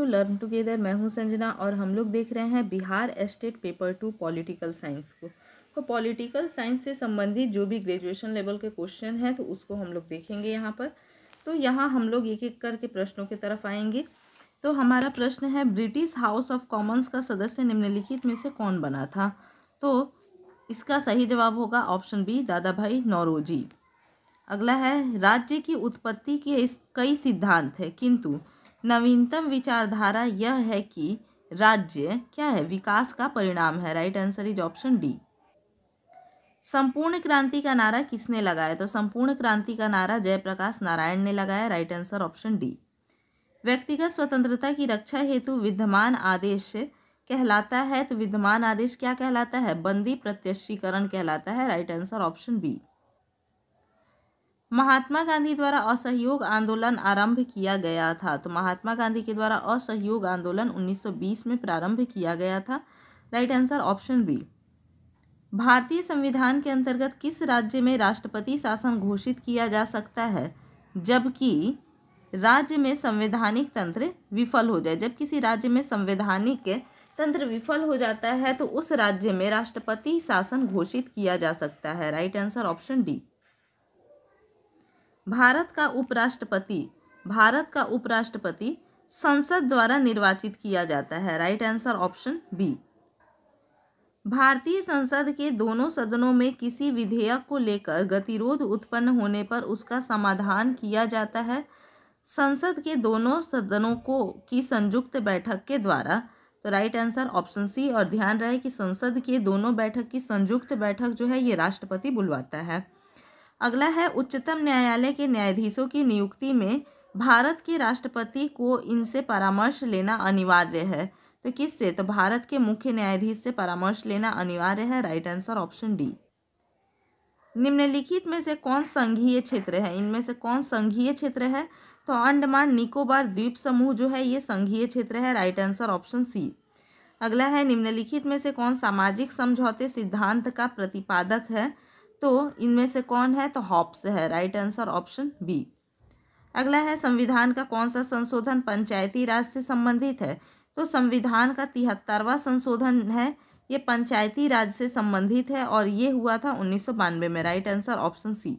To learn together. मैं हूं संजना और हम लोग देख रहे हैं Bihar state paper 2 political science को। तो पॉलिटिकल साइंस से संबंधित जो भी ग्रेजुएशन लेवल के क्वेश्चन हैं तो उसको हम लोग देखेंगे यहाँ पर। तो यहाँ हम लोग एक एक करके प्रश्नों की तरफ आएंगे। तो हमारा प्रश्न है, ब्रिटिश हाउस ऑफ कॉमन्स का सदस्य निम्नलिखित में से कौन बना था? तो इसका सही जवाब होगा ऑप्शन बी, दादा भाई नौरोजी। अगला है, राज्य की उत्पत्ति के कई सिद्धांत है किंतु नवीनतम विचारधारा यह है कि राज्य क्या है, विकास का परिणाम है। Right answer is option D. संपूर्ण क्रांति का नारा किसने लगाया? तो संपूर्ण क्रांति का नारा जयप्रकाश नारायण ने लगाया। Right answer option D. व्यक्तिगत स्वतंत्रता की रक्षा हेतु विद्यमान आदेश कहलाता है, तो विद्यमान आदेश क्या कहलाता है? बंदी प्रत्यक्षीकरण कहलाता है। Right answer option B. Mahatma Gandhi द्वारा असहयोग आंदोलन आरंभ किया गया था, तो महात्मा गांधी के द्वारा असहयोग आंदोलन 1920 में प्रारंभ किया गया था। Right answer option B. भारतीय संविधान के अंतर्गत किस राज्य में राष्ट्रपति शासन घोषित किया जा सकता है जबकि राज्य में संवैधानिक तंत्र विफल हो जाए? जब किसी राज्य में संवैधानिक तंत्र विफल हो जाता है तो उस राज्य में राष्ट्रपति शासन घोषित किया जा सकता है। Right answer option D. Bharat का उपराष्ट्रपति संसद द्वारा निर्वाचित किया जाता है। Right answer option B. भारतीय संसद के दोनों सदनों में किसी विधेयक को लेकर गतिरोध उत्पन्न होने पर उसका समाधान किया जाता है संसद के दोनों सदनों की संयुक्त बैठक के द्वारा। तो राइट आंसर ऑप्शन सी। और ध्यान रहे कि संसद के दोनों बैठक की संयुक्त बैठक जो है ये राष्ट्रपति बुलवाता है। अगला है, उच्चतम न्यायालय के न्यायाधीशों की नियुक्ति में भारत के राष्ट्रपति को इनसे परामर्श लेना अनिवार्य है, तो किससे? तो भारत के मुख्य न्यायाधीश से परामर्श लेना अनिवार्य है। Right answer option D. निम्नलिखित में से कौन संघीय क्षेत्र है? इनमें से कौन संघीय क्षेत्र है? तो अंडमान निकोबार द्वीप समूह जो है ये संघीय क्षेत्र है। Right answer option C. अगला है, निम्नलिखित में से कौन सामाजिक समझौते सिद्धांत का प्रतिपादक है? तो इनमें से कौन है? तो हॉब्स है। Right answer option B. अगला है, संविधान का कौन सा संशोधन पंचायती राज से संबंधित है? तो संविधान का 73वां संशोधन है ये पंचायती राज से संबंधित है और ये हुआ था 1992 में। Right answer option C.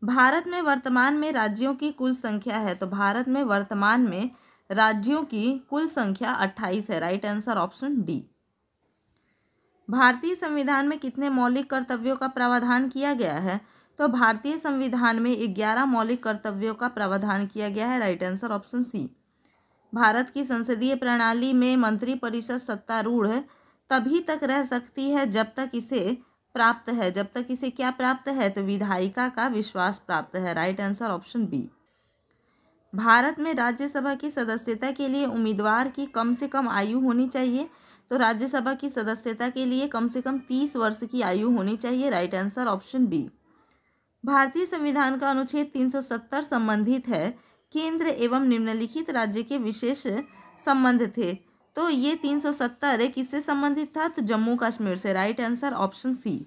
Bharat में वर्तमान में राज्यों की कुल संख्या है, तो भारत में वर्तमान में राज्यों की कुल संख्या 28 है। Right answer option D. भारतीय संविधान में कितने मौलिक कर्तव्यों का प्रावधान किया गया है? तो भारतीय संविधान में 11 मौलिक कर्तव्यों का प्रावधान किया गया है। Right answer option C. Bharat की संसदीय प्रणाली में मंत्रिपरिषद सत्तारूढ़ तभी तक रह सकती है जब तक इसे प्राप्त है, जब तक इसे क्या प्राप्त है? तो विधायिका का विश्वास प्राप्त है। Right answer option B. Bharat में राज्यसभा की सदस्यता के लिए उम्मीदवार की कम से कम आयु होनी चाहिए, तो राज्यसभा की सदस्यता के लिए कम से कम 30 वर्ष की आयु होनी चाहिए। Right answer option B. भारतीय संविधान का अनुच्छेद 370 संबंधित है केंद्र एवं निम्नलिखित राज्य के विशेष संबंध थे, तो ये 370 किससे संबंधित था? तो जम्मू कश्मीर से। Right answer option C.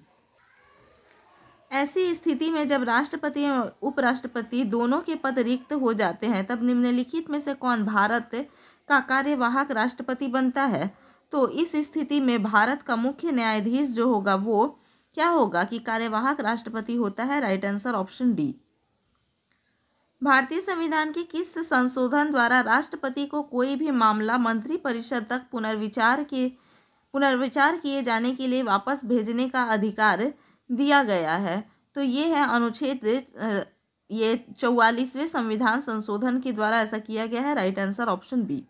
ऐसी स्थिति में जब राष्ट्रपति और उपराष्ट्रपति दोनों के पद रिक्त हो जाते हैं तब निम्नलिखित में से कौन भारत का कार्यवाहक राष्ट्रपति बनता है? तो इस स्थिति में भारत का मुख्य न्यायाधीश जो होगा वो क्या होगा कि कार्यवाहक राष्ट्रपति होता है। Right answer option D. भारतीय संविधान के किस संशोधन द्वारा राष्ट्रपति को कोई भी मामला मंत्रिपरिषद तक पुनर्विचार किए जाने के लिए वापस भेजने का अधिकार दिया गया है? तो ये है अनुच्छेद ये 44वें संविधान संशोधन के द्वारा ऐसा किया गया है। Right answer option B.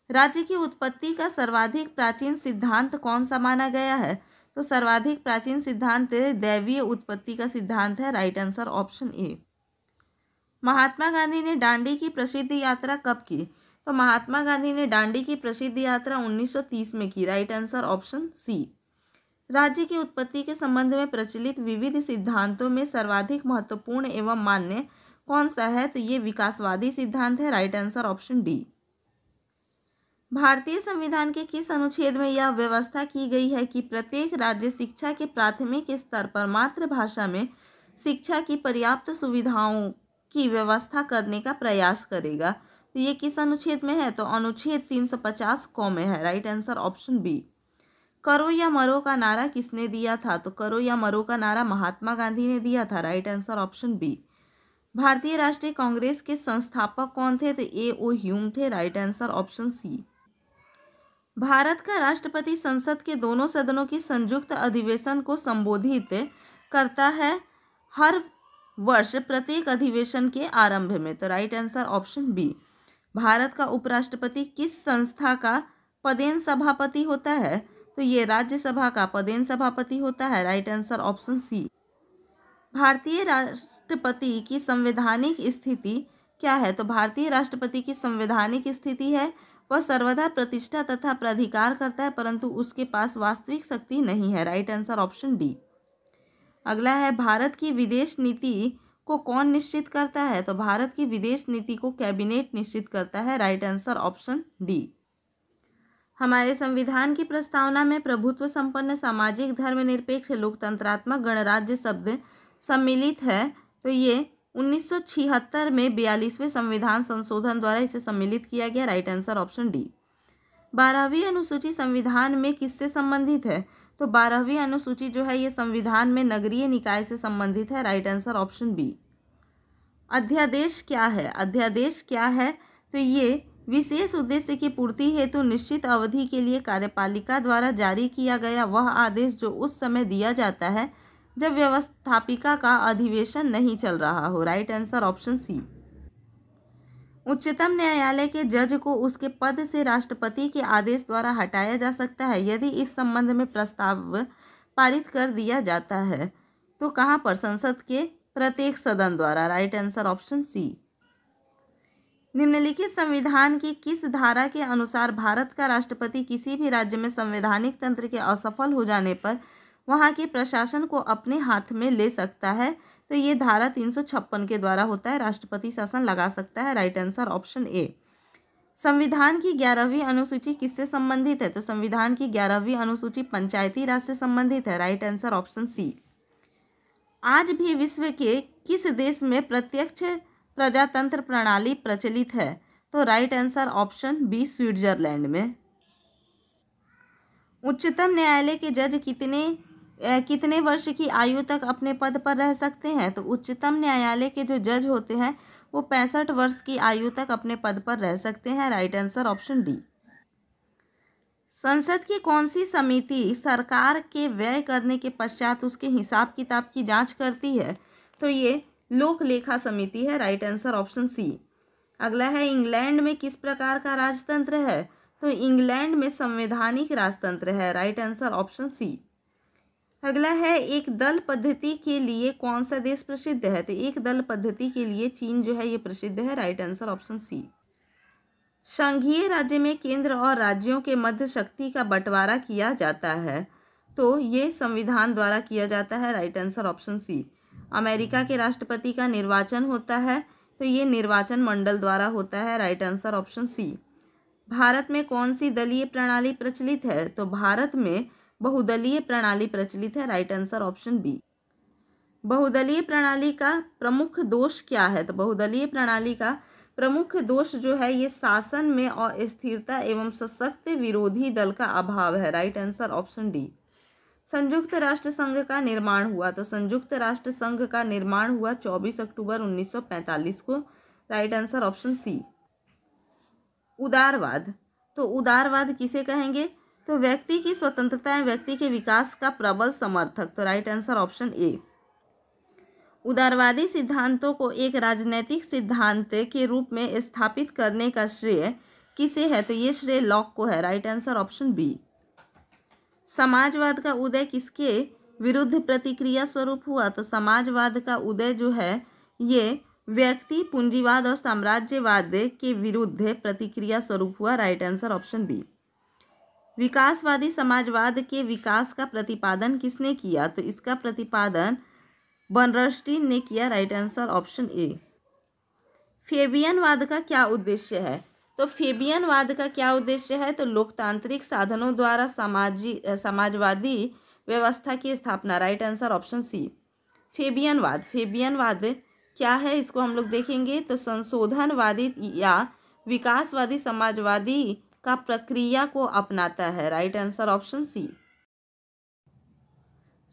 राज्य की उत्पत्ति का सर्वाधिक प्राचीन सिद्धांत कौन सा माना गया है? तो सर्वाधिक प्राचीन सिद्धांत दैवीय उत्पत्ति का सिद्धांत है। Right answer option A. Mahatma Gandhi ने दांडी की प्रसिद्ध यात्रा कब की? तो महात्मा गांधी ने दांडी की प्रसिद्ध यात्रा 1930 में की। Right answer option C. राज्य की उत्पत्ति के संबंध में प्रचलित विविध सिद्धांतों में सर्वाधिक महत्वपूर्ण एवं मान्य कौन सा है? तो ये विकासवादी सिद्धांत है। Right answer option D. भारतीय संविधान के किस अनुच्छेद में यह व्यवस्था की गई है कि प्रत्येक राज्य शिक्षा के प्राथमिक स्तर पर मातृभाषा में शिक्षा की पर्याप्त सुविधाओं की व्यवस्था करने का प्रयास करेगा? तो ये किस अनुच्छेद में है? तो अनुच्छेद 350 क में है। Right answer option B. करो या मरो का नारा किसने दिया था? तो करो या मरो का नारा महात्मा गांधी ने दिया था। Right answer option B. भारतीय राष्ट्रीय कांग्रेस के संस्थापक कौन थे? तो ए.ओ. ह्यूम थे। Right answer option C. Bharat का राष्ट्रपति संसद के दोनों सदनों की संयुक्त अधिवेशन को संबोधित करता है हर वर्ष प्रत्येक अधिवेशन के आरंभ में। तो right answer option B. Bharat का उपराष्ट्रपति किस संस्था का पदेन सभापति होता है? तो ये राज्यसभा का पदेन सभापति होता है। Right answer option C. भारतीय राष्ट्रपति की संवैधानिक स्थिति क्या है? तो भारतीय राष्ट्रपति की संवैधानिक स्थिति है वह सर्वदा प्रतिष्ठा तथा प्राधिकार करता है परंतु उसके पास वास्तविक शक्ति नहीं है। Right answer option D. अगला है भारत की विदेश नीति को कौन निश्चित करता है? तो भारत की विदेश नीति को कैबिनेट निश्चित करता है। Right answer option D. हमारे संविधान की प्रस्तावना में प्रभुत्व संपन्न सामाजिक धर्मनिरपेक्ष लोकतंत्रात्मक गणराज्य शब्द सम्मिलित है। तो ये 1976 में 42वें संविधान संशोधन द्वारा इसे सम्मिलित किया गया। Right answer option D. 12वीं अनुसूची संविधान में किससे संबंधित है? तो 12वीं अनुसूची जो है ये संविधान में नगरीय निकाय से संबंधित है। Right answer option B. अध्यादेश क्या है? अध्यादेश क्या है? तो ये विशेष उद्देश्य की पूर्ति हेतु निश्चित अवधि के लिए कार्यपालिका द्वारा जारी किया गया वह आदेश जो उस समय दिया जाता है जब व्यवस्थापिका का अधिवेशन नहीं चल रहा हो। Right answer option C. उच्चतम न्यायालय के जज को उसके पद से राष्ट्रपति के आदेश द्वारा हटाया जा सकता है यदि इस संबंध में प्रस्ताव पारित कर दिया जाता है। तो कहाँ पर? संसद के प्रत्येक सदन द्वारा। Right answer option C. निम्नलिखित संविधान की किस धारा के अनुसार भारत का राष्ट्रपति किसी भी राज्य में संवैधानिक तंत्र के असफल हो जाने पर वहां के प्रशासन को अपने हाथ में ले सकता है? तो ये धारा 356 के द्वारा होता है। राष्ट्रपति शासन लगा सकता है। राइट आंसर ऑप्शन ए। संविधान की 11वीं अनुसूची किससे संबंधित है? तो संविधान की 11वीं अनुसूची पंचायती राज से संबंधित है। Right answer option C. आज भी विश्व के किस देश में प्रत्यक्ष प्रजातंत्र प्रणाली प्रचलित है? तो right answer option B Switzerland में। उच्चतम न्यायालय के जज कितने वर्ष की आयु तक अपने पद पर रह सकते हैं? तो उच्चतम न्यायालय के जो जज होते हैं वो 65 वर्ष की आयु तक अपने पद पर रह सकते हैं। Right answer option D. संसद की कौन सी समिति सरकार के व्यय करने के पश्चात उसके हिसाब किताब की जांच करती है? तो ये लोक लेखा समिति है। Right answer option C. अगला है इंग्लैंड में किस प्रकार का राजतंत्र है? तो इंग्लैंड में संवैधानिक राजतंत्र है। Right answer option C. अगला है एक दल पद्धति के लिए कौन सा देश प्रसिद्ध है? तो एक दल पद्धति के लिए चीन जो है ये प्रसिद्ध है। Right answer option C. संघीय राज्य में केंद्र और राज्यों के मध्य शक्ति का बंटवारा किया जाता है तो ये संविधान द्वारा किया जाता है। Right answer option C. America के राष्ट्रपति का निर्वाचन होता है तो ये निर्वाचन मंडल द्वारा होता है। Right answer option C. Bharat में कौन सी दलीय प्रणाली प्रचलित है? तो भारत में बहुदलीय प्रणाली प्रचलित है। Right answer option B. बहुदलीय प्रणाली का प्रमुख दोष क्या है? तो बहुदलीय प्रणाली का प्रमुख दोष जो है ये शासन में अस्थिरता एवं सशक्त विरोधी दल का अभाव है। Right answer option D. संयुक्त राष्ट्र संघ का निर्माण हुआ? तो संयुक्त राष्ट्र संघ का निर्माण हुआ 24 अक्टूबर 1945 को। Right answer option C. उदारवाद, तो उदारवाद किसे कहेंगे? तो व्यक्ति की स्वतंत्रता एवं व्यक्ति के विकास का प्रबल समर्थक। तो राइट आंसर ऑप्शन ए। उदारवादी सिद्धांतों को एक राजनैतिक सिद्धांत के रूप में स्थापित करने का श्रेय किसे है? तो ये श्रेय लॉक को है। Right answer option B. समाजवाद का उदय किसके विरुद्ध प्रतिक्रिया स्वरूप हुआ? तो समाजवाद का उदय जो है ये व्यक्ति पूंजीवाद और साम्राज्यवाद के विरुद्ध प्रतिक्रिया स्वरूप हुआ। Right answer option B. विकासवादी समाजवाद के विकास का प्रतिपादन किसने किया? तो इसका प्रतिपादन बर्नस्टीन ने किया। Right answer option A. फेबियनवाद का क्या उद्देश्य है? तो फेबियनवाद का क्या उद्देश्य है? तो लोकतांत्रिक साधनों द्वारा समाजवादी व्यवस्था की स्थापना। Right answer option C. फेबियनवाद क्या है इसको हम लोग देखेंगे। तो संशोधनवादी या विकासवादी समाजवादी का प्रक्रिया को अपनाता है? Right answer option C.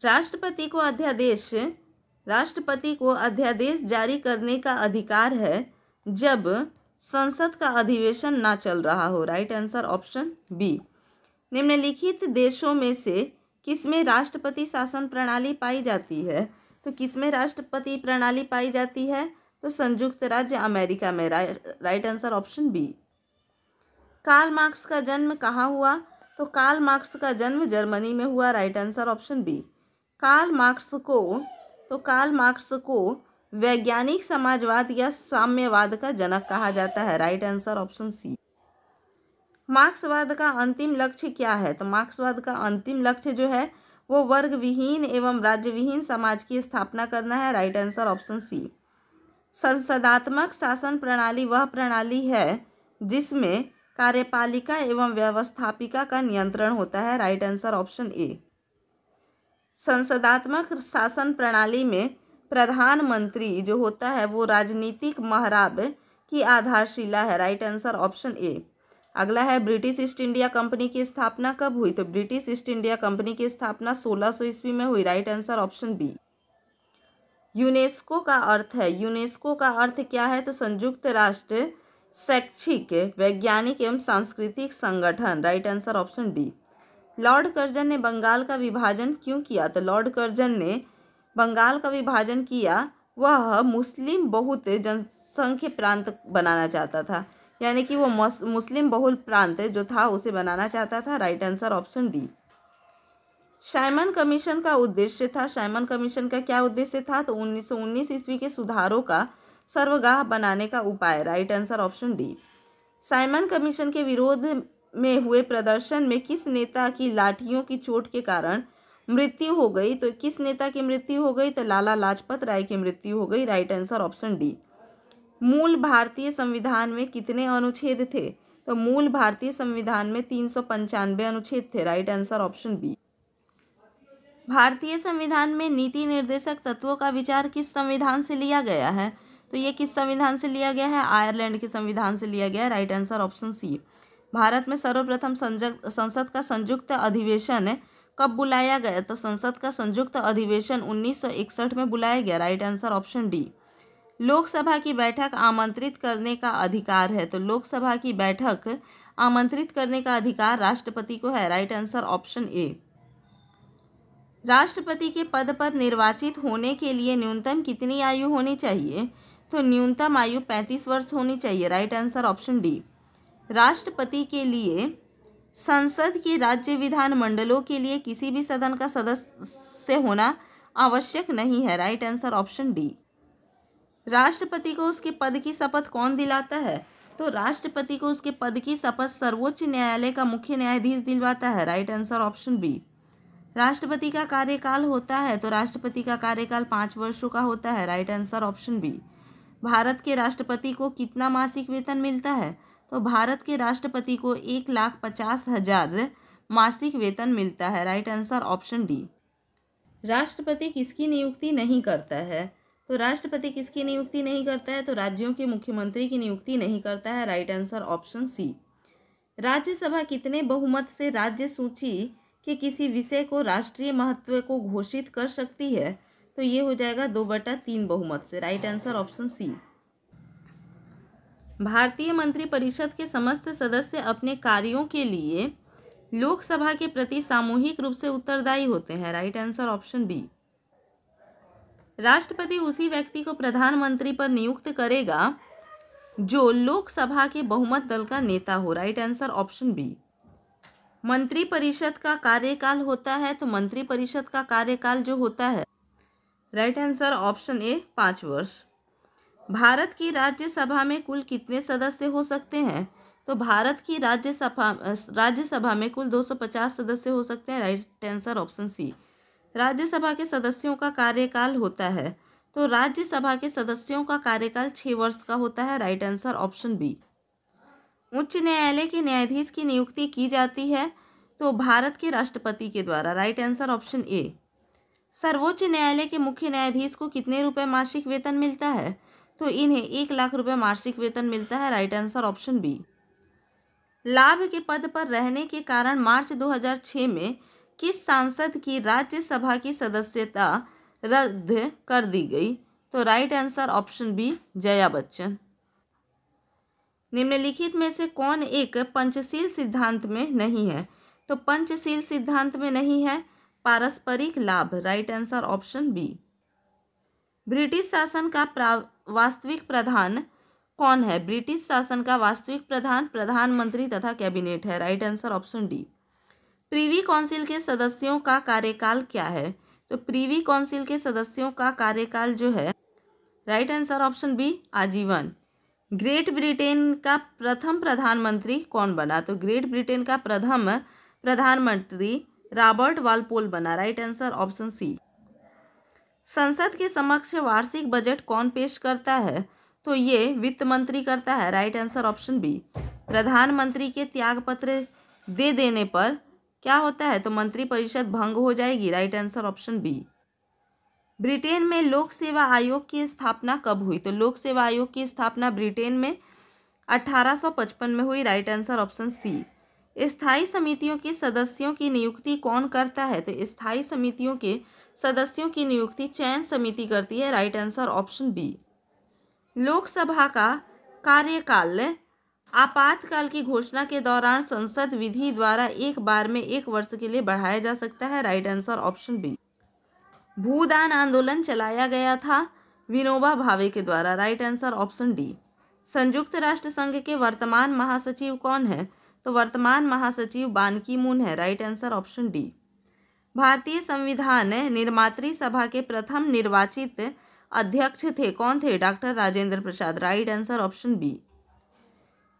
राष्ट्रपति को अध्यादेश जारी करने का अधिकार है जब संसद का अधिवेशन ना चल रहा हो। Right answer option B. निम्नलिखित देशों में से किसमें राष्ट्रपति शासन प्रणाली पाई जाती है? तो किसमें राष्ट्रपति प्रणाली पाई जाती है? तो संयुक्त राज्य अमेरिका में। Right answer option B. Karl Marx का जन्म कहाँ हुआ? तो कार्ल मार्क्स का जन्म जर्मनी में हुआ। Right answer option B. Karl Marx को वैज्ञानिक समाजवाद या साम्यवाद का जनक कहा जाता है। Right answer option C. मार्क्सवाद का अंतिम लक्ष्य क्या है? तो मार्क्सवाद का अंतिम लक्ष्य जो है वो वर्ग विहीन एवं राज्य विहीन समाज की स्थापना करना है। Right answer option C. संसदात्मक शासन प्रणाली वह प्रणाली है जिसमें कार्यपालिका एवं व्यवस्थापिका का नियंत्रण होता है। Right answer option A. संसदात्मक शासन प्रणाली में प्रधानमंत्री जो होता है वो राजनीतिक महराब की आधारशिला है। राइट आंसर ऑप्शन ए। अगला है ब्रिटिश ईस्ट इंडिया कंपनी की स्थापना कब हुई? तो ब्रिटिश ईस्ट इंडिया कंपनी की स्थापना 1600 ईस्वी में हुई। Right answer option B. UNESCO का अर्थ है, यूनेस्को का अर्थ क्या है? तो संयुक्त राष्ट्र शैक्षिक वैज्ञानिक एवं सांस्कृतिक संगठन। Right answer option D. Lord Curzon ने बंगाल का विभाजन क्यों किया? तो लॉर्ड कर्जन ने बंगाल का विभाजन किया, वह मुस्लिम बहुत जनसंख्य प्रांत बनाना चाहता था, यानी कि वो मुस्लिम बहुल प्रांत जो था उसे बनाना चाहता था। Right answer option D. Simon commission का उद्देश्य था, साइमन कमीशन का क्या उद्देश्य था? तो 1919 ईस्वी के सुधारों का सर्वगाह बनाने का उपाय। Right answer option D. Simon commission के विरोध में हुए प्रदर्शन में किस नेता की लाठियों की चोट के कारण मृत्यु हो गई? तो किस नेता की मृत्यु हो गई? तो लाला लाजपत राय की मृत्यु हो गई। Right answer option D. मूल भारतीय संविधान में कितने अनुच्छेद थे? तो मूल भारतीय संविधान में 395 अनुच्छेद थे। Right answer option B. भारतीय संविधान में नीति निर्देशक तत्वों का विचार किस संविधान से लिया गया है? तो ये किस संविधान से लिया गया है? आयरलैंड के संविधान से लिया गया है। Right answer option C. Bharat में सर्वप्रथम संसद का संयुक्त अधिवेशन कब बुलाया गया? तो संसद का संयुक्त अधिवेशन 1961 में बुलाया गया। Right answer option D. Lok Sabha की बैठक आमंत्रित करने का अधिकार है, तो लोकसभा की बैठक आमंत्रित करने का अधिकार राष्ट्रपति को है। राइट आंसर ऑप्शन ए। राष्ट्रपति के पद पर निर्वाचित होने के लिए न्यूनतम कितनी आयु होनी चाहिए? तो न्यूनतम आयु 35 वर्ष होनी चाहिए। Right answer option D. राष्ट्रपति के लिए संसद के राज्य विधान मंडलों के लिए किसी भी सदन का सदस्य होना आवश्यक नहीं है। Right answer option D. राष्ट्रपति को उसके पद की शपथ कौन दिलाता है? तो राष्ट्रपति को उसके पद की शपथ सर्वोच्च न्यायालय का मुख्य न्यायाधीश दिलवाता है। Right answer option B. राष्ट्रपति का कार्यकाल होता है, तो राष्ट्रपति का कार्यकाल 5 वर्षों का होता है। Right answer option B. Bharat के राष्ट्रपति को कितना मासिक वेतन मिलता है? तो भारत के राष्ट्रपति को 1,50,000 मासिक वेतन मिलता है। Right answer option D. राष्ट्रपति किसकी नियुक्ति नहीं करता है? तो राष्ट्रपति किसकी नियुक्ति नहीं करता है? तो राज्यों के मुख्यमंत्री की नियुक्ति नहीं करता है। Right answer option C. Rajya Sabha कितने बहुमत से राज्य सूची के किसी विषय को राष्ट्रीय महत्व को घोषित कर सकती है? तो ये हो जाएगा 2/3 बहुमत से। Right answer option C. भारतीय मंत्रिपरिषद के समस्त सदस्य अपने कार्यों के लिए लोकसभा के प्रति सामूहिक रूप से उत्तरदायी होते हैं। Right answer option B. राष्ट्रपति उसी व्यक्ति को प्रधानमंत्री पर नियुक्त करेगा जो लोकसभा के बहुमत दल का नेता हो। Right answer option B. मंत्रिपरिषद का कार्यकाल होता है, तो मंत्रिपरिषद का कार्यकाल जो होता है, राइट आंसर ऑप्शन ए 5 वर्ष। भारत की राज्यसभा में कुल कितने सदस्य हो सकते हैं? तो भारत की राज्यसभा में कुल 250 सदस्य हो सकते हैं। Right answer option C. Rajya Sabha के सदस्यों का कार्यकाल होता है, तो राज्यसभा के सदस्यों का कार्यकाल 6 वर्ष का होता है। Right answer option B. उच्च न्यायालय के न्यायाधीश की नियुक्ति की जाती है, तो भारत के राष्ट्रपति के द्वारा। राइट आंसर ऑप्शन ए। सर्वोच्च न्यायालय के मुख्य न्यायाधीश को कितने रुपए मासिक वेतन मिलता है? तो इन्हें 1 लाख रुपये मासिक वेतन मिलता है, राइट आंसर ऑप्शन बी। लाभ के पद पर रहने के कारण मार्च 2006 में किस सांसद की राज्यसभा की सदस्यता रद्द कर दी गई? तो right answer option B, Jaya Bachchan. निम्नलिखित में से कौन एक पंचशील सिद्धांत में नहीं है? तो पंचशील सिद्धांत में नहीं है पारस्परिक लाभ, right answer option B. British शासन का वास्तविक प्रधान कौन है? ब्रिटिश शासन का वास्तविक प्रधान प्रधानमंत्री तथा कैबिनेट है, right answer option D. Privi council के सदस्यों का कार्यकाल क्या है? तो प्रीवी काउंसिल के सदस्यों का कार्यकाल जो है, राइट आंसर ऑप्शन बी, आजीवन। ग्रेट ब्रिटेन का प्रथम प्रधानमंत्री कौन बना? तो ग्रेट ब्रिटेन का प्रथम प्रधानमंत्री रॉबर्ट वालपोल बना, राइट आंसर ऑप्शन सी। संसद के समक्ष वार्षिक बजट कौन पेश करता है? तो ये वित्त मंत्री करता है, राइट आंसर ऑप्शन बी। प्रधानमंत्री के त्यागपत्र दे देने पर क्या होता है? तो मंत्रिपरिषद भंग हो जाएगी, right answer option B. Britain में लोक सेवा आयोग की स्थापना कब हुई? तो लोक सेवा आयोग की स्थापना ब्रिटेन में 1855 में हुई, राइट आंसर ऑप्शन सी। स्थायी समितियों के सदस्यों की नियुक्ति कौन करता है? तो स्थायी समितियों के सदस्यों की नियुक्ति चयन समिति करती है, right answer option B. Lok Sabha का कार्यकाल आपातकाल की घोषणा के दौरान संसद विधि द्वारा एक बार में 1 वर्ष के लिए बढ़ाया जा सकता है, राइट आंसर ऑप्शन बी। भूदान आंदोलन चलाया गया था विनोबा भावे के द्वारा, राइट आंसर ऑप्शन डी। संयुक्त राष्ट्र संघ के वर्तमान महासचिव कौन है? तो वर्तमान महासचिव बान की मून है, राइट आंसर ऑप्शन डी। भारतीय संविधान निर्मात्री सभा के प्रथम निर्वाचित अध्यक्ष थे कौन थे? Doctor Rajendra Prasad, right answer option B.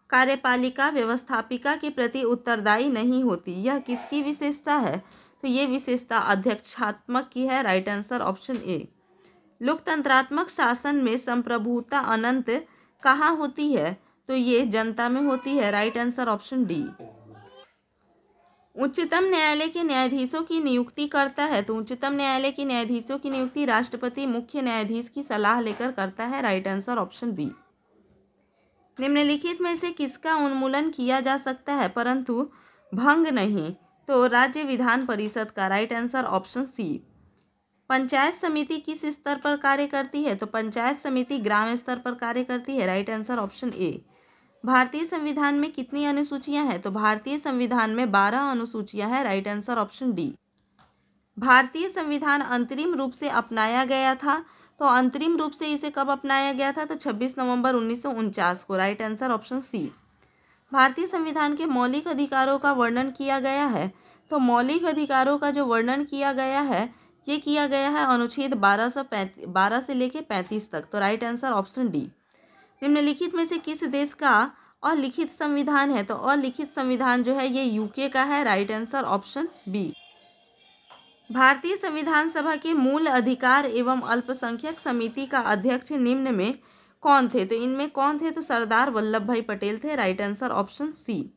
कार्यपालिका व्यवस्थापिका के प्रति उत्तरदायी नहीं होती, यह किसकी विशेषता है? तो ये विशेषता अध्यक्षात्मक की है, राइट आंसर ऑप्शन ए। लोकतंत्रात्मक शासन में संप्रभुता अनंत कहाँ होती है? तो ये जनता में होती है, राइट आंसर ऑप्शन डी। उच्चतम न्यायालय के न्यायाधीशों की नियुक्ति करता है, तो उच्चतम न्यायालय के न्यायाधीशों की नियुक्ति राष्ट्रपति मुख्य न्यायाधीश की सलाह लेकर करता है, राइट आंसर ऑप्शन बी। निम्नलिखित में से किसका उन्मूलन किया जा सकता है परंतु भंग नहीं? तो राज्य विधान परिषद का, right answer option C. Panchayat समिति किस स्तर पर कार्य करती है? तो पंचायत समिति ग्राम स्तर पर कार्य करती है, राइट आंसर ऑप्शन ए। भारतीय संविधान में कितनी अनुसूचियां हैं? तो भारतीय संविधान में 12 अनुसूचियां हैं, राइट आंसर ऑप्शन डी। भारतीय संविधान अंतरिम रूप से अपनाया गया था, तो अंतरिम रूप से इसे कब अपनाया गया था? तो 26 नवंबर 1949 को, राइट आंसर ऑप्शन सी। भारतीय संविधान के मौलिक अधिकारों का वर्णन किया गया है, तो मौलिक अधिकारों का जो वर्णन किया गया है ये किया गया है अनुच्छेद 12 से लेकर 35 तक, तो राइट आंसर ऑप्शन डी। निम्नलिखित में से किस देश का अलिखित संविधान है? तो अलिखित संविधान जो है ये यूके का है, राइट आंसर ऑप्शन बी। भारतीय संविधान सभा के मूल अधिकार एवं अल्पसंख्यक समिति का अध्यक्ष निम्न में कौन थे? तो इनमें कौन थे? तो सरदार वल्लभ भाई पटेल थे, right answer option C.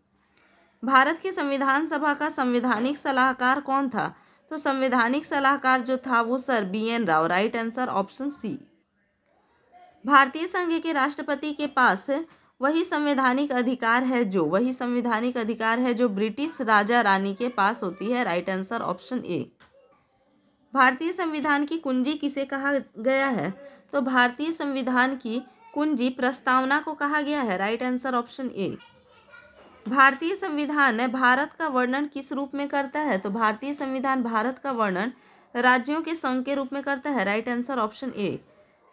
Bharat के संविधान सभा का संवैधानिक सलाहकार कौन था? तो संवैधानिक सलाहकार जो था वो sir BN Rao, right answer option C. भारतीय संघ के राष्ट्रपति के पास वही संवैधानिक अधिकार है जो ब्रिटिश राजा रानी के पास होती है, राइट आंसर ऑप्शन ए। भारतीय संविधान की कुंजी किसे कहा गया है? तो भारतीय संविधान की कुंजी प्रस्तावना को कहा गया है, राइट आंसर ऑप्शन ए। भारतीय संविधान भारत का वर्णन किस रूप में करता है? तो भारतीय संविधान भारत का वर्णन राज्यों के संघ के रूप में करता है, राइट आंसर ऑप्शन ए।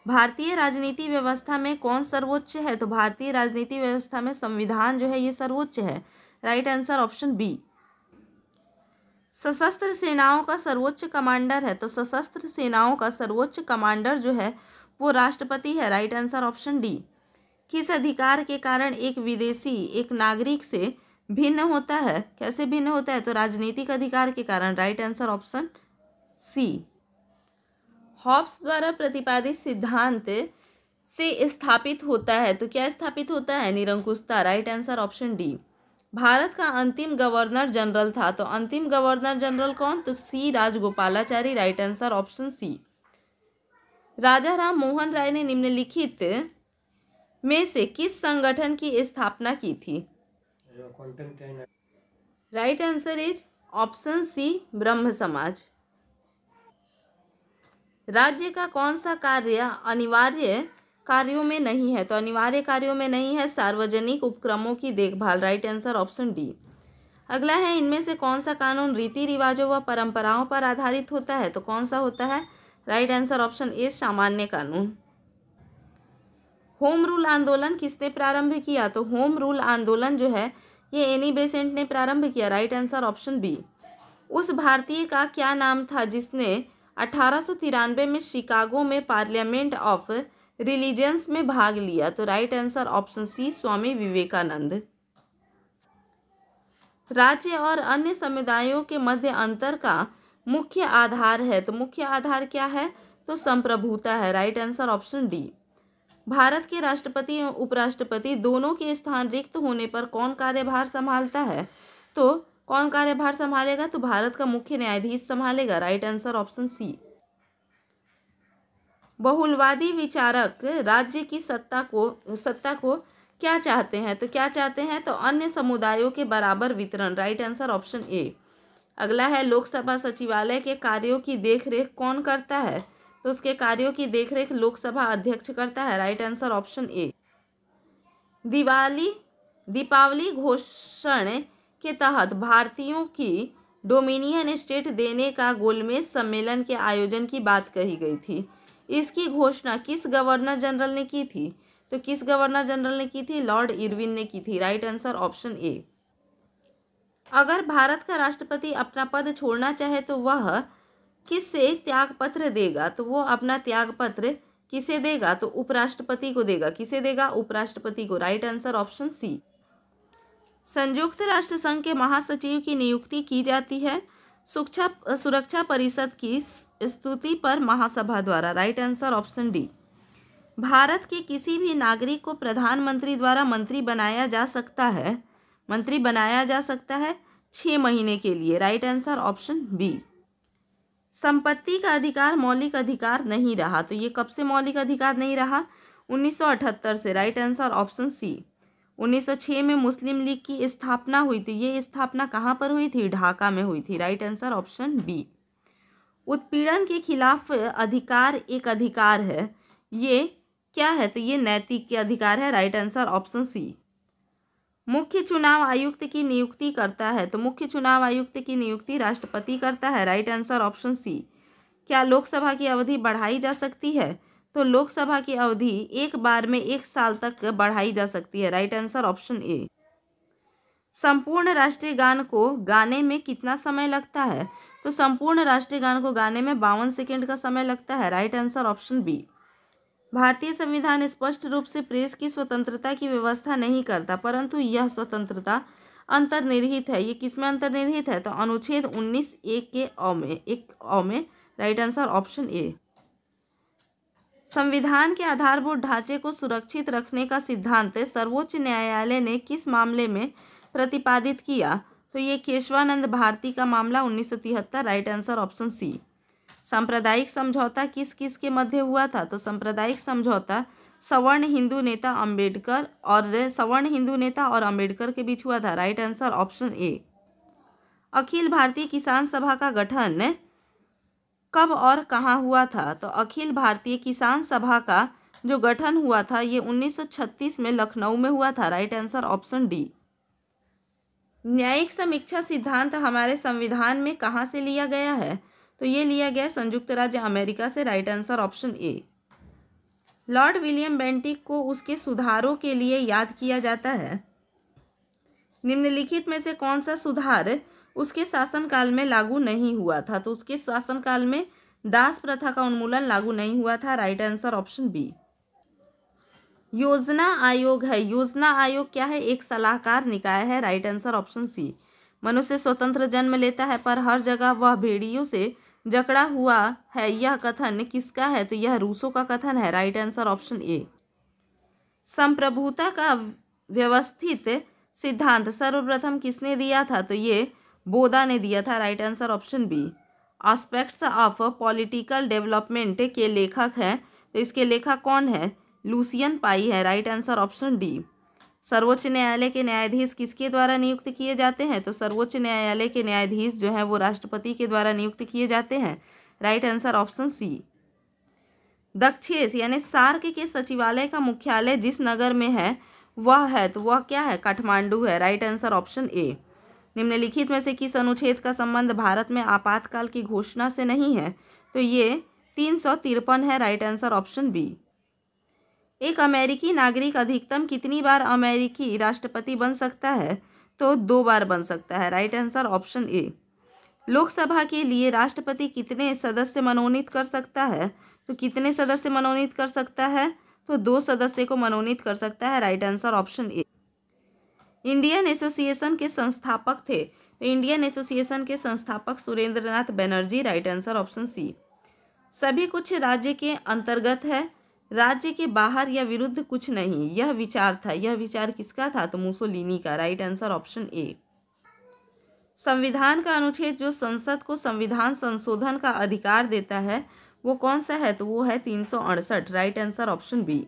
भारतीय राजनीति व्यवस्था में कौन सर्वोच्च है? तो भारतीय राजनीति व्यवस्था में संविधान जो है ये सर्वोच्च है, राइट आंसर ऑप्शन बी। सशस्त्र सेनाओं का सर्वोच्च कमांडर है, तो सशस्त्र सेनाओं का सर्वोच्च कमांडर जो है वो राष्ट्रपति है, राइट आंसर ऑप्शन डी। किस अधिकार के कारण एक विदेशी एक नागरिक से भिन्न होता है? कैसे भिन्न होता है? तो राजनीतिक अधिकार के कारण, right answer option C. Hobbes द्वारा प्रतिपादित सिद्धांत से स्थापित होता है, तो क्या स्थापित होता है? निरंकुशता, right answer option D. Bharat का अंतिम गवर्नर जनरल था, तो अंतिम गवर्नर जनरल कौन? तो C Rajagopalachari, right answer option C. Raja Ram Mohan Roy ने निम्नलिखित में से किस संगठन की स्थापना की थी? Right answer is option C, Brahmo Samaj. राज्य का कौन सा कार्य अनिवार्य कार्यों में नहीं है? तो अनिवार्य कार्यों में नहीं है सार्वजनिक उपक्रमों की देखभाल। Right answer option D. अगला है, इनमें से कौन सा कानून रीति रिवाजों व परंपराओं पर आधारित होता है? तो कौन सा होता है? राइट आंसर ऑप्शन ए, सामान्य कानून। होम रूल आंदोलन किसने प्रारंभ किया? तो होम रूल आंदोलन जो है ये एनी बेसेंट ने प्रारंभ किया। Right answer option B. उस भारतीय का क्या नाम था जिसने 1893 में शिकागो में पार्लियामेंट ऑफ रिलीजियंस में भाग लिया? तो राइट आंसर ऑप्शन सी, स्वामी विवेकानंद। राज्य और अन्य समुदायों के मध्य अंतर का मुख्य आधार है, तो मुख्य आधार क्या है? तो संप्रभुता है। Right answer option D. Bharat के राष्ट्रपति एवं उपराष्ट्रपति दोनों के स्थान रिक्त होने पर कौन कार्यभार संभालता है? तो कौन कार्यभार संभालेगा? तो भारत का मुख्य न्यायाधीश संभालेगा। Right answer option C. बहुलवादी विचारक राज्य की सत्ता को क्या चाहते हैं? तो क्या चाहते हैं? तो अन्य समुदायों के बराबर वितरण। राइट आंसर ऑप्शन ए। अगला है, लोकसभा सचिवालय के कार्यों की देखरेख कौन करता है? तो उसके कार्यों की देखरेख लोकसभा अध्यक्ष करता है। Right answer option A. Deepavali घोषण के तहत भारतीयों की डोमिनियन स्टेट देने का गोलमेज सम्मेलन के आयोजन की बात कही गई थी। इसकी घोषणा किस गवर्नर जनरल ने की थी? तो किस गवर्नर जनरल ने की थी? लॉर्ड इरविन ने की थी। राइट आंसर ऑप्शन ए। अगर भारत का राष्ट्रपति अपना पद छोड़ना चाहे तो वह किससे त्यागपत्र देगा? तो वो अपना त्यागपत्र किसे देगा? तो उपराष्ट्रपति को देगा। किसे देगा? उपराष्ट्रपति को। Right answer option C. संयुक्त राष्ट्र संघ के महासचिव की नियुक्ति की जाती है सुरक्षा परिषद की स्तुति पर महासभा द्वारा। Right answer option D. Bharat के किसी भी नागरिक को प्रधानमंत्री द्वारा मंत्री बनाया जा सकता है 6 महीने के लिए। Right answer option B. संपत्ति का अधिकार मौलिक अधिकार नहीं रहा, तो ये कब से मौलिक अधिकार नहीं रहा? 1978 से। राइट आंसर ऑप्शन सी। 1906 में मुस्लिम लीग की स्थापना हुई थी। ये स्थापना कहाँ पर हुई थी? ढाका में हुई थी। Right answer option B. उत्पीड़न के खिलाफ अधिकार एक अधिकार है, ये क्या है? तो ये नैतिक अधिकार है। Right answer option C. मुख्य चुनाव आयुक्त की नियुक्ति करता है, तो मुख्य चुनाव आयुक्त की नियुक्ति राष्ट्रपति करता है। Right answer option C. क्या लोकसभा की अवधि बढ़ाई जा सकती है? तो लोकसभा की अवधि एक बार में 1 साल तक बढ़ाई जा सकती है। राइट आंसर ऑप्शन ए। संपूर्ण राष्ट्रीय गान को गाने में कितना समय लगता है? तो संपूर्ण राष्ट्रीय गान को गाने में 52 सेकेंड का समय लगता है। Right answer option B. भारतीय संविधान स्पष्ट रूप से प्रेस की स्वतंत्रता की व्यवस्था नहीं करता, परंतु यह स्वतंत्रता अंतर्निहित है। ये किसमें अंतर्निहित है? तो अनुच्छेद 19 के अ में। राइट आंसर ऑप्शन ए। संविधान के आधारभूत ढांचे को सुरक्षित रखने का सिद्धांत सर्वोच्च न्यायालय ने किस मामले में प्रतिपादित किया? तो ये केशवानंद भारती का मामला 1973। Right answer option C. सांप्रदायिक समझौता किस किस के मध्य हुआ था? तो सांप्रदायिक समझौता सवर्ण हिंदू नेता और अंबेडकर के बीच हुआ था। Right answer option A. Akhil Bharatiya Kisan सभा का गठन कब और कहाँ हुआ था? तो अखिल भारतीय किसान सभा का जो गठन हुआ था ये 1936 में लखनऊ में हुआ था। Right answer option D. न्यायिक समीक्षा सिद्धांत हमारे संविधान में कहाँ से लिया गया है? तो ये लिया गया संयुक्त राज्य अमेरिका से। राइट आंसर ऑप्शन ए। लॉर्ड विलियम बेंटिक को उसके सुधारों के लिए याद किया जाता है। निम्नलिखित में से कौन सा सुधार उसके शासनकाल में लागू नहीं हुआ था? तो उसके शासनकाल में दास प्रथा का उन्मूलन लागू नहीं हुआ था। Right answer option B. योजना आयोग है। योजना आयोग क्या है? एक सलाहकार निकाय है। Right answer option C. मनुष्य स्वतंत्र जन्म लेता है पर हर जगह वह भेड़ियों से जकड़ा हुआ है, यह कथन किसका है? तो यह रूसो का कथन है। राइट आंसर ऑप्शन ए। संप्रभुता का व्यवस्थित सिद्धांत सर्वप्रथम किसने दिया था? तो ये बोदा ने दिया था। Right answer option B. Aspects of political development के लेखक हैं, तो इसके लेखक कौन है? लुसियन पाई है, राइट आंसर ऑप्शन डी। सर्वोच्च न्यायालय के न्यायाधीश किसके द्वारा नियुक्त किए जाते हैं? तो सर्वोच्च न्यायालय के न्यायाधीश जो है वो राष्ट्रपति के द्वारा नियुक्त किए जाते हैं, राइट आंसर ऑप्शन सी। दक्षेस यानी सार्क के सचिवालय का मुख्यालय जिस नगर में है तो वह क्या है? काठमांडू है, राइट आंसर ऑप्शन ए। निम्नलिखित में से किस अनुच्छेद का संबंध भारत में आपातकाल की घोषणा से नहीं है? तो ये 353 है, राइट आंसर ऑप्शन बी। एक अमेरिकी नागरिक अधिकतम कितनी बार अमेरिकी राष्ट्रपति बन सकता है? तो 2 बार बन सकता है, राइट आंसर ऑप्शन ए। लोकसभा के लिए राष्ट्रपति कितने सदस्य मनोनीत कर सकता है? तो कितने सदस्य मनोनीत कर सकता है? तो 2 सदस्य को मनोनीत कर सकता है, right answer option A. Indian association के संस्थापक थे? तो इंडियन एसोसिएशन के संस्थापक Surendranath Banerjee, right answer option C. सभी कुछ राज्य के अंतर्गत है, राज्य के बाहर या विरुद्ध कुछ नहीं, यह विचार था। यह विचार किसका था? तो मुसोलिनी का, राइट आंसर ऑप्शन ए। संविधान का अनुच्छेद जो संसद को संविधान संशोधन का अधिकार देता है वो कौन सा है? तो वो है 368, राइट आंसर ऑप्शन बी।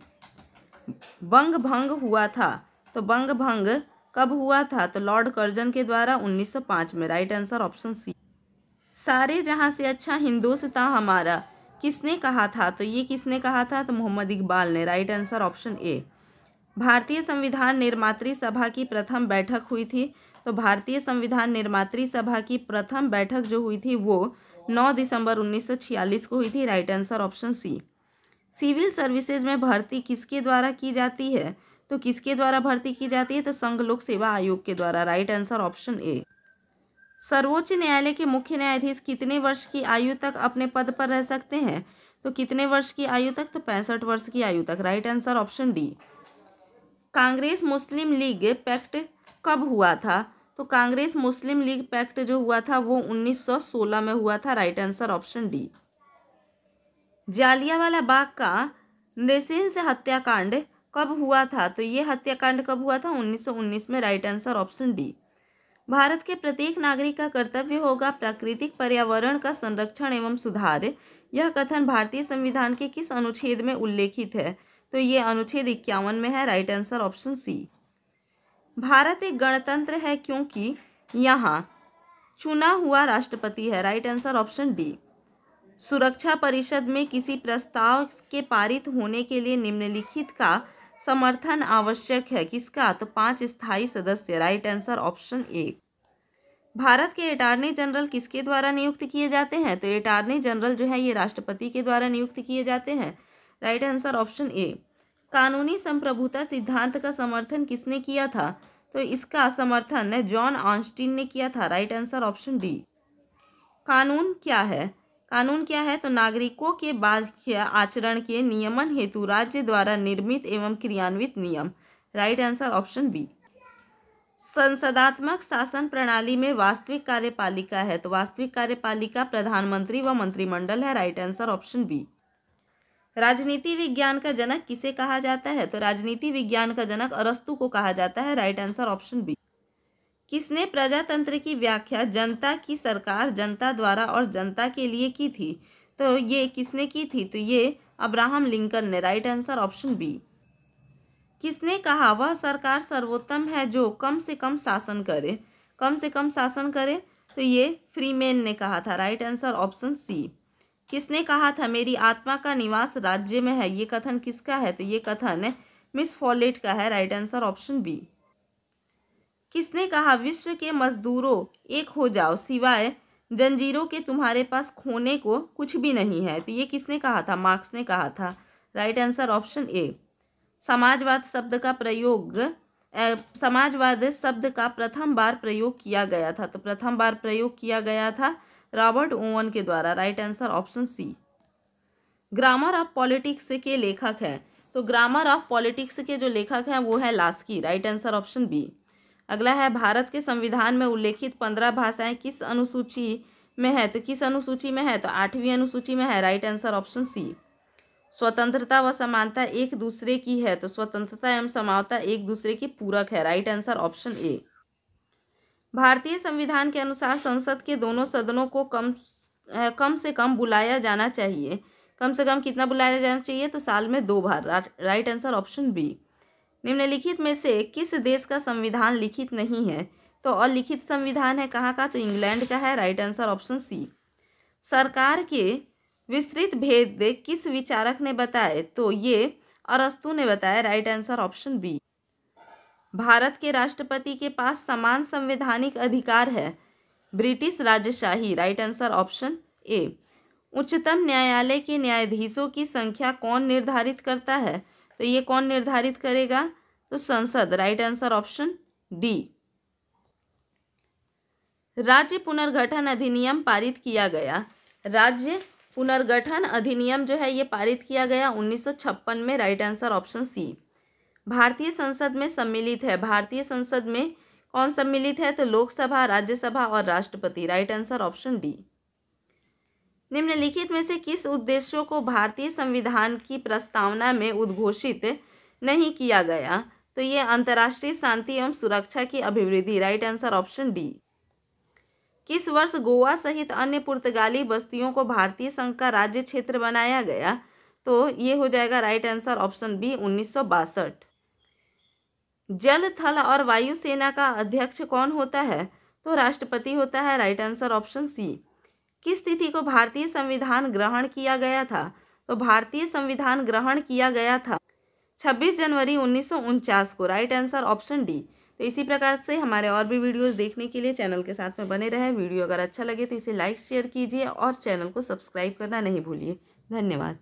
बंग भंग हुआ था? तो बंग भंग कब हुआ था? तो लॉर्ड कर्जन के द्वारा 1905 में, राइट आंसर ऑप्शन सी। सारे जहां से अच्छा हिंदुस्तान हमारा किसने कहा था? तो ये किसने कहा था? तो मोहम्मद इकबाल ने, राइट आंसर ऑप्शन ए। भारतीय संविधान निर्मात्री सभा की प्रथम बैठक हुई थी? तो भारतीय संविधान निर्मात्री सभा की प्रथम बैठक जो हुई थी वो 9 दिसंबर 1946 को हुई थी, right answer option C. Civil services में भर्ती किसके द्वारा की जाती है? तो किसके द्वारा भर्ती की जाती है? तो संघ लोक सेवा आयोग के द्वारा, राइट आंसर ऑप्शन ए। सर्वोच्च न्यायालय के मुख्य न्यायाधीश कितने वर्ष की आयु तक अपने पद पर रह सकते हैं? तो कितने वर्ष की आयु तक? तो 65 वर्ष की आयु तक, right answer option D. Congress Muslim League pact कब हुआ था? तो कांग्रेस मुस्लिम लीग पैक्ट जो हुआ था वो 1916 में हुआ था, right answer option D. Jallianwala Bagh का नृशंस हत्याकांड कब हुआ था? तो ये हत्याकांड कब हुआ था? 1919 में, right answer option D. Bharat के प्रत्येक नागरिक का कर्तव्य होगा प्राकृतिक पर्यावरण का संरक्षण एवं सुधार। यह कथन भारतीय संविधान के किस अनुच्छेद में उल्लेखित है? तो ये अनुच्छेद 51 में है, right answer option C. Bharat एक गणतंत्र है क्योंकि यहाँ चुना हुआ राष्ट्रपति है, राइट आंसर ऑप्शन डी। सुरक्षा परिषद में किसी प्रस्ताव के पारित होने के लिए निम्नलिखित का समर्थन आवश्यक है, किसका? तो 5 स्थायी सदस्य, राइट आंसर ऑप्शन ए। भारत के अटॉर्नी जनरल किसके द्वारा नियुक्त किए जाते हैं? तो अटॉर्नी जनरल जो है ये राष्ट्रपति के द्वारा नियुक्त किए जाते हैं, राइट आंसर ऑप्शन ए। कानूनी संप्रभुता सिद्धांत का समर्थन किसने किया था? तो इसका समर्थन जॉन ऑस्टिन ने किया था, राइट आंसर ऑप्शन डी। कानून क्या है? कानून क्या है? तो नागरिकों के बाह्य आचरण के नियमन हेतु राज्य द्वारा निर्मित एवं क्रियान्वित नियम, राइट आंसर ऑप्शन बी। संसदात्मक शासन प्रणाली में वास्तविक कार्यपालिका है? तो वास्तविक कार्यपालिका प्रधानमंत्री व मंत्रिमंडल है, राइट आंसर ऑप्शन बी। राजनीति विज्ञान का जनक किसे कहा जाता है? तो राजनीति विज्ञान का जनक अरस्तु को कहा जाता है, राइट आंसर ऑप्शन बी। किसने प्रजातंत्र की व्याख्या जनता की सरकार, जनता द्वारा और जनता के लिए की थी? तो ये किसने की थी? तो ये अब्राहम लिंकन ने, राइट आंसर ऑप्शन बी। किसने कहा वह सरकार सर्वोत्तम है जो कम से कम शासन करे? कम से कम शासन करे, तो ये फ्रीमेन ने कहा था, राइट आंसर ऑप्शन सी। किसने कहा था मेरी आत्मा का निवास राज्य में है? ये कथन किसका है? तो ये कथन मिस फॉलेट का है, राइट आंसर ऑप्शन बी। किसने कहा विश्व के मजदूरों एक हो जाओ, सिवाय जंजीरों के तुम्हारे पास खोने को कुछ भी नहीं है? तो ये किसने कहा था? मार्क्स ने कहा था, राइट आंसर ऑप्शन ए। समाजवाद शब्द का प्रयोग समाजवाद शब्द का प्रथम बार प्रयोग किया गया था? तो प्रथम बार प्रयोग किया गया था रॉबर्ट ओवन के द्वारा, right answer option C. Grammar of politics के लेखक हैं? तो ग्रामर ऑफ पॉलिटिक्स के जो लेखक हैं वो है Laski, right answer option B. अगला है भारत के संविधान में उल्लेखित 15 भाषाएं किस अनुसूची में है? तो किस अनुसूची में है? तो 8वीं अनुसूची में है, राइट आंसर ऑप्शन सी। स्वतंत्रता व समानता एक दूसरे की है? तो स्वतंत्रता एवं समानता एक दूसरे की पूरक है, राइट आंसर ऑप्शन ए। भारतीय संविधान के अनुसार संसद के दोनों सदनों को कम से कम बुलाया जाना चाहिए। कम से कम कितना बुलाया जाना चाहिए, तो साल में 2 बार। Right answer option B. निम्नलिखित में से किस देश का संविधान लिखित नहीं है, तो अलिखित संविधान है कहाँ का, तो इंग्लैंड का है। Right answer option C. सरकार के विस्तृत भेद किस विचारक ने बताए, तो ये अरस्तु ने बताया। Right answer option B. Bharat के राष्ट्रपति के पास समान संवैधानिक अधिकार है, ब्रिटिश राजशाही। राइट आंसर ऑप्शन ए। उच्चतम न्यायालय के न्यायाधीशों की संख्या कौन निर्धारित करता है, तो ये कौन निर्धारित करेगा, तो संसद। Right answer option D. राज्य पुनर्गठन अधिनियम पारित किया गया। राज्य पुनर्गठन अधिनियम जो है ये पारित किया गया 1956 में। Right answer option C. भारतीय संसद में सम्मिलित है। भारतीय संसद में कौन सम्मिलित है, तो लोकसभा, राज्यसभा और राष्ट्रपति। Right answer option D. निम्नलिखित में से किस उद्देश्यों को भारतीय संविधान की प्रस्तावना में उद्घोषित नहीं किया गया, तो ये अंतर्राष्ट्रीय शांति एवं सुरक्षा की अभिवृद्धि। Right answer option D. किस वर्ष गोवा सहित अन्य पुर्तगाली बस्तियों को भारतीय संघ का राज्य क्षेत्र बनाया गया, तो ये हो जाएगा। Right answer option B 1962। जल, थल और वायु सेना का अध्यक्ष कौन होता है, तो राष्ट्रपति होता है। Right answer option C. किस तिथि को भारतीय संविधान ग्रहण किया गया था, तो भारतीय संविधान ग्रहण किया गया था 26 जनवरी 1949 को। Right answer option D. तो इसी प्रकार से हमारे और भी वीडियोस देखने के लिए चैनल के साथ में बने रहे। वीडियो अगर अच्छा लगे तो इसे लाइक शेयर कीजिए और चैनल को सब्सक्राइब करना नहीं भूलिए। धन्यवाद।